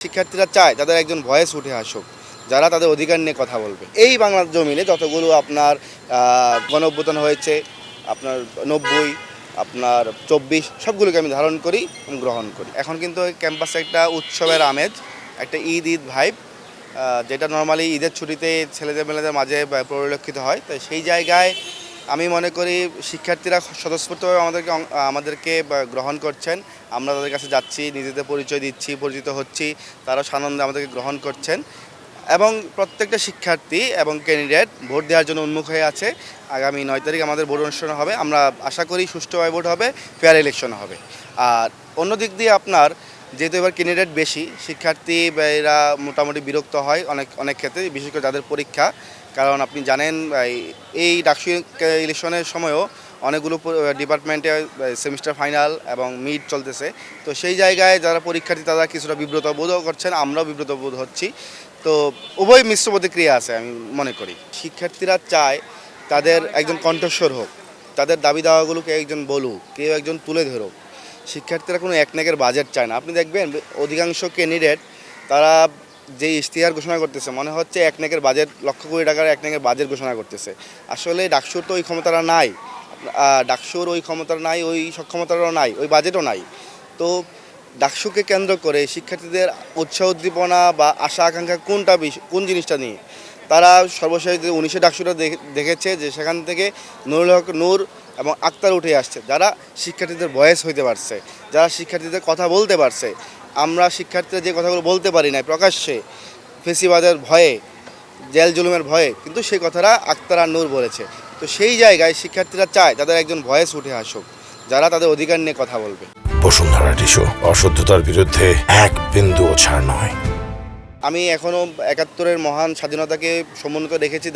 শিক্ষার্থীরা চায় তাদের একজন ভয়েস উঠে আসুক, যারা তাদের অধিকার নিয়ে কথা বলবে। এই বাংলার জমিনে যতগুলো আপনার গণঅভ্যুত্থান হয়েছে, আপনার 90, আপনার 24, সবগুলোকে আমি ধারণ করি এবং গ্রহণ করি। এখন কিন্তু ক্যাম্পাসে একটা উৎসবের আমেজ, একটা ঈদ ভাইব, যেটা নর্মালি ঈদের ছুটিতে ছেলেদের মেয়েদের মাঝে পরিলক্ষিত হয়। তাই সেই জায়গায় আমি মনে করি শিক্ষার্থীরা স্বতঃস্ফূর্তভাবে আমাদেরকে গ্রহণ করছেন। আমরা তাদের কাছে যাচ্ছি, নিজেদের পরিচয় দিচ্ছি, পরিচিত হচ্ছি, তারা সানন্দে আমাদেরকে গ্রহণ করছেন এবং প্রত্যেকটা শিক্ষার্থী এবং ক্যান্ডিডেট ভোট দেওয়ার জন্য উন্মুখ হয়ে আছে। আগামী 9 তারিখ আমাদের ভোট অনুষ্ঠান হবে। আমরা আশা করি সুষ্ঠুভাবে ভোট হবে, ফেয়ার ইলেকশন হবে। আর অন্য দিক দিয়ে আপনার যেহেতু এবার ক্যান্ডিডেট বেশি, শিক্ষার্থী এরা মোটামুটি বিরক্ত হয় অনেক ক্ষেত্রে, বিশেষ করে যাদের পরীক্ষা। কারণ আপনি জানেন এই ডাকসু ইলেকশনের সময়ও অনেকগুলো ডিপার্টমেন্টে সেমিস্টার ফাইনাল এবং মিড চলতেছে। তো সেই জায়গায় যারা পরীক্ষার্থী তারা কিছুটা বিব্রত বোধও করছেন, আমরাও বিব্রত বোধ হচ্ছি। তো উভয় মিশ্র প্রতিক্রিয়া আছে আমি মনে করি। শিক্ষার্থীরা চায় তাদের একজন কণ্ঠস্বর হোক, তাদের দাবি দাওয়াগুলোকে একজন বলুক, কেউ একজন তুলে ধরুক। শিক্ষার্থীরা কোনো একনেকের বাজেট চায় না। আপনি দেখবেন অধিকাংশ ক্যান্ডিডেট তারা যে ইশতেহার ঘোষণা করতেছে, মনে হচ্ছে একনেকের বাজেট, লক্ষ কোটি টাকার একনেকের বাজেট ঘোষণা করতেছে। আসলে ডাকসুর তো ওই ক্ষমতাটা নাই, ডাকসুর ওই ক্ষমতাটা নাই, ওই সক্ষমতাটাও নাই, ওই বাজেটও নাই। তো ডাকসুকে কেন্দ্র করে শিক্ষার্থীদের উৎসাহ উদ্দীপনা বা আশা আকাঙ্ক্ষা কোন জিনিসটা নিয়ে তারা সর্বশেষ যে 19 ডাকসুটা দেখেছে যে সেখান থেকে নুরুল হক নূর এবং আক্তার উঠে আসছে, যারা শিক্ষার্থীদের ভয়েস হইতে পারছে, যারা শিক্ষার্থীদের কথা বলতে পারছে। আমরা শিক্ষার্থীরা যে কথাগুলো বলতে পারি না প্রকাশ্যে, ফেসিবাদের ভয়ে, জেল জুলুমের ভয়ে, কিন্তু সেই কথাটা আক্তার আর নূর বলেছে। তো সেই জায়গায় শিক্ষার্থীরা চায় তাদের একজন ভয়েস উঠে আসুক, যারা তাদের অধিকার নিয়ে কথা বলবে। বসুন্ধরা টিস্যু, অশুদ্ধতার বিরুদ্ধে এক বিন্দুও ছাড় নয়। আমি এখনও 71-এর মহান স্বাধীনতাকে সমুন্নত রেখেছি,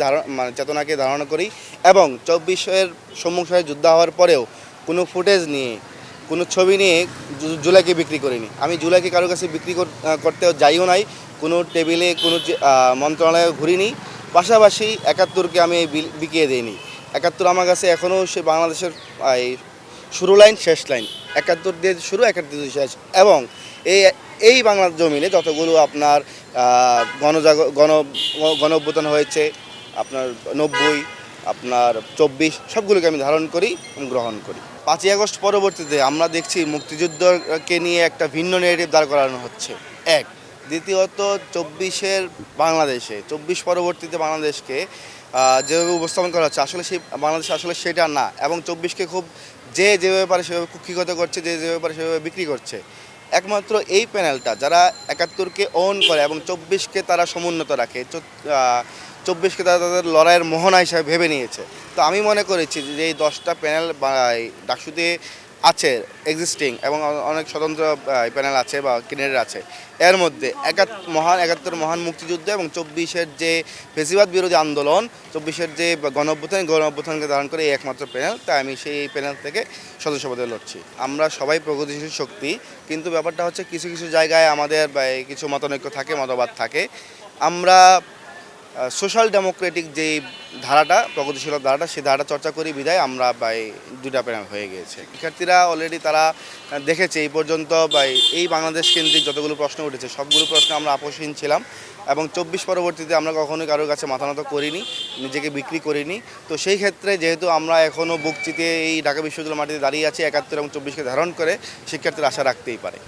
চেতনাকে ধারণা করি এবং 24-এর সম্মুখ সারির যুদ্ধ হওয়ার পরেও কোনো ফুটেজ নিয়ে, কোনো ছবি নিয়ে জুলাইকে বিক্রি করিনি। আমি জুলাইকে কারোর কাছে বিক্রি করতেও যাইও নাই, কোনো টেবিলে কোনো মন্ত্রণালয়ে ঘুরিনি। পাশাপাশি 71-কে আমি বিকিয়ে দিইনি। 71 আমার কাছে এখনও সে বাংলাদেশের শুরু লাইন, শেষ লাইন। 71 দিয়ে শুরু, 71 দিয়ে শেষ। এবং এই বাংলার জমিনে যতগুলো আপনার গণ অভ্যুত্থান হয়েছে, আপনার 90, আপনার 24, সবগুলোকে আমি ধারণ করি এবং গ্রহণ করি। 5ই আগস্ট পরবর্তীতে আমরা দেখছি মুক্তিযুদ্ধকে নিয়ে একটা ভিন্ন নেগেটিভ দাঁড় করানো হচ্ছে, এক। দ্বিতীয়ত 24-এর বাংলাদেশে, 24 পরবর্তীতে বাংলাদেশকে যেভাবে উপস্থাপন করা হচ্ছে, আসলে সেই বাংলাদেশ আসলে সেটা না। এবং 24-কে খুব যেভাবে পারে সেভাবে কুক্ষিগত করছে, যেভাবে পারে সেভাবে বিক্রি করছে। একমাত্র এই প্যানেলটা যারা 71-কে ওন করে এবং 24-কে তারা সমুন্নত রাখে, 24-কে তারা তাদের লড়াইয়ের মোহনা হিসাবে ভেবে নিয়েছে। তো আমি মনে করেছি যে এই 10টা প্যানেল ডাকসুতে আছে এক্সিস্টিং, এবং অনেক স্বতন্ত্র প্যানেল আছে বা ক্যান্ডিডেট আছে, এর মধ্যে 71 মহান মুক্তিযুদ্ধ এবং 24-এর যে ফেসিবাদ বিরোধী আন্দোলন, 24-এর যে গণ অভ্যুত্থানকে ধারণ করে এই একমাত্র প্যানেল। তাই আমি সেই প্যানেল থেকে সদস্য পদে লড়ছি। আমরা সবাই প্রগতিশীল শক্তি, কিন্তু ব্যাপারটা হচ্ছে কিছু কিছু জায়গায় আমাদের কিছু মতানৈক্য থাকে, মতবাদ থাকে। আমরা সোশ্যাল ডেমোক্রেটিক যেই ধারাটা, প্রগতিশীল ধারাটা, সেই ধারাটা চর্চা করি বিধায় আমরা দুটা প্যানেল হয়ে গিয়েছে। শিক্ষার্থীরা অলরেডি তারা দেখেছে এই পর্যন্ত এই বাংলাদেশ কেন্দ্রিক যতগুলো প্রশ্ন উঠেছে সবগুলো প্রশ্নে আমরা আপোষহীন ছিলাম এবং 24 পরবর্তীতে আমরা কখনোই কারোর কাছে মাথা নত করিনি, নিজেকে বিক্রি করিনি। তো সেই ক্ষেত্রে যেহেতু আমরা এখনও বুক চিতিয়ে এই ঢাকা বিশ্ববিদ্যালয় মাটিতে দাঁড়িয়ে আছি, 71 এবং 24-কে ধারণ করে শিক্ষার্থীরা আশা রাখতেই পারে।